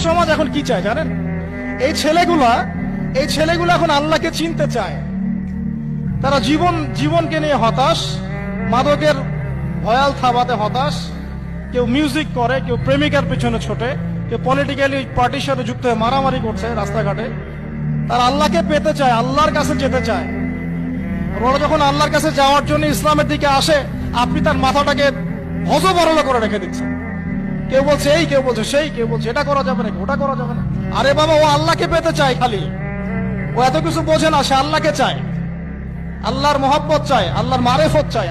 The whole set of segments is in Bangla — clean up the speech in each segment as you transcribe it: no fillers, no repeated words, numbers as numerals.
সমাজ এখন কি চায় জানেন? এই ছেলেগুলা এখন আল্লাহকে চিনতে চায়। তারা জীবনকে নিয়ে হতাশ, মাদকের ভয়াল থাবাতে হতাশ, কেউ মিউজিক করে, কেউ প্রেমিকার পিছনে ছোটে, কেউ পলিটিক্যালি পার্টির সাথে যুক্ত হয়ে মারামারি করছে রাস্তাঘাটে। তারা আল্লাহকে পেতে চায়, আল্লাহর কাছে যেতে চায়। ওরা যখন আল্লাহর কাছে যাওয়ার জন্য ইসলামের দিকে আসে, আপনি তার মাথাটাকে হজবরল করে রেখে দিচ্ছেন। কেউ বলছে এই, কেউ বলছে সেই, কেউ বলছে এটা করা যাবে না, ওটা করা যাবে না। আরে বাবা, ও আল্লাহকে পেতে চায়, খালি ও এত কিছু বোঝে না। সে আল্লাহকে চায়, আল্লাহর মহব্বত চায়, আল্লাহর মারেফত চায়,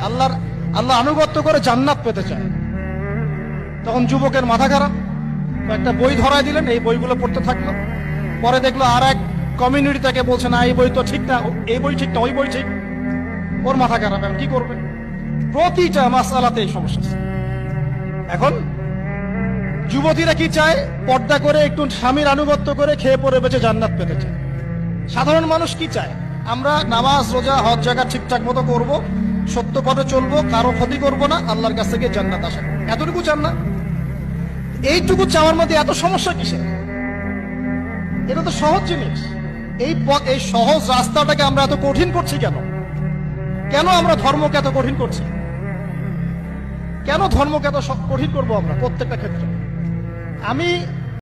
আল্লাহ আনুগত্য করে জান্নাত পেতে চায়। তখন যুবকের মাথা খারাপ, একটা বই ধরায় দিলেন, এই বইগুলো পড়তে থাকলো। পরে দেখলো আর এক কমিউনিটি তাকে বলছে না, এই বই তো ঠিক না, এই বই ঠিক না, ওই বই ঠিক। ওর মাথা খারাপ, এখন কি করবে? প্রতিটা মাসআলাতে এই সমস্যা। এখন যুবতীরা কি চায়? পর্দা করে, একটু স্বামীর আনুগত্য করে, খেয়ে পরে বেঁচে জান্নাত পেতে চায়। সাধারণ মানুষ কি চায়? আমরা নামাজ, রোজা, হজ, যাকাত ঠিকঠাক মতো করবো, সত্য পথে চলবো, কারো ক্ষতি করবো না, আল্লাহর কাছ থেকে জান্নাত আসে। এতটুকু চান না? এইটুকু চাওয়ার মধ্যে এত সমস্যা কিসের? এটা তো সহজ জিনিস। এই সহজ রাস্তাটাকে আমরা এত কঠিন করছি কেন? কেন আমরা ধর্মকে এত কঠিন করছি? কেন ধর্মকে এত কঠিন করবো আমরা প্রত্যেকটা ক্ষেত্রে? আমি